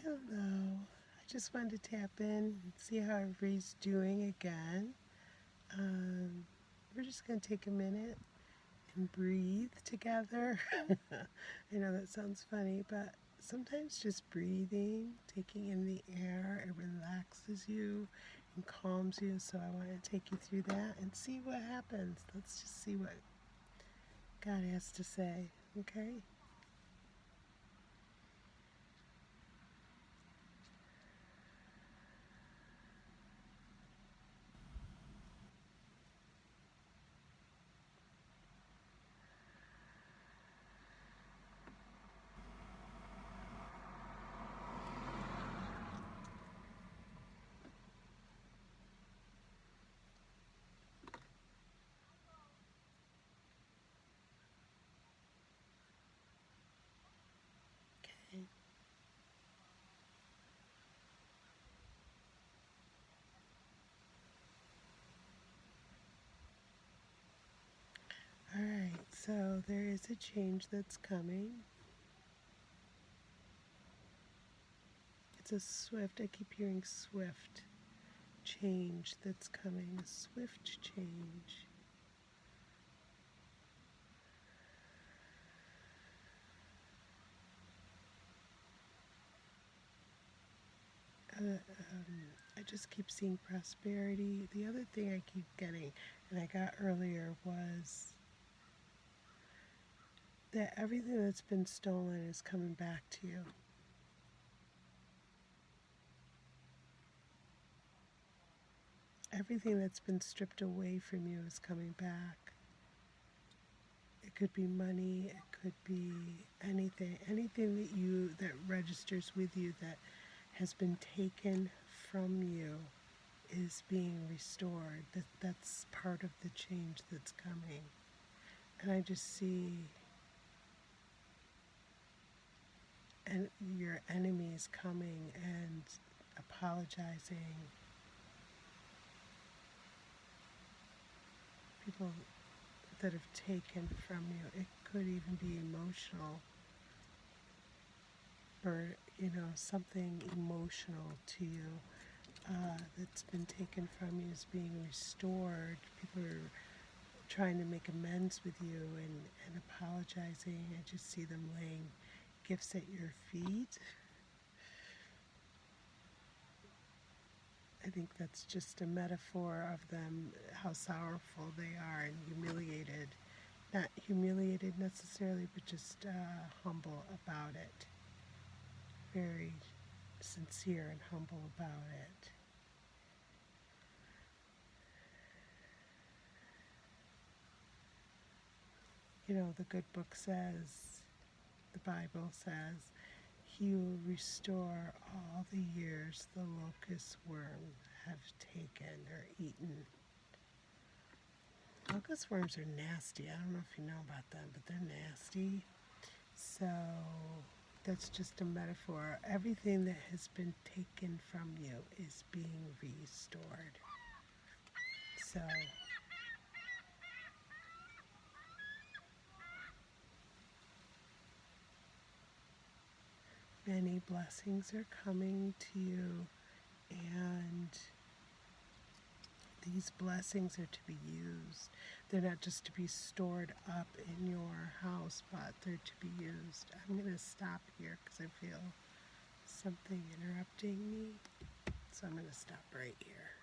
Hello. I just wanted to tap in and see how everybody's doing again. Um, we're just going to take a minute and breathe together. I know that sounds funny, but sometimes just breathing, taking in the air, it relaxes you and calms you. So I want to take you through that and see what happens. Let's just see what God has to say, okay? Okay. All right, so there is a change that's coming. It's a swift, I keep hearing swift change that's coming, a swift change. I just keep seeing prosperity. The other thing I keep getting, and I got earlier, was that everything that's been stolen is coming back to you. Everything that's been stripped away from you is coming back. It could be money, it could be anything that registers with you that has been taken from you is being restored. That's part of the change that's coming. And I just see your enemies coming and apologizing. People that have taken from you. It could even be emotional, or something emotional to you that's been taken from you is being restored. People are trying to make amends with you and apologizing. I just see them laying gifts at your feet. I think that's just a metaphor of them, how sorrowful they are and humiliated. Not humiliated necessarily, but just humble about it. Very sincere and humble about it. The good book says, the Bible says, He will restore all the years the locust worm have taken or eaten. Locust worms are nasty. I don't know if you know about them, but they're nasty. So that's just a metaphor. Everything that has been taken from you is being restored. So many blessings are coming to you, and these blessings are to be used. They're not just to be stored up in your house, but they're to be used. I'm going to stop here because I feel something interrupting me. So I'm going to stop right here.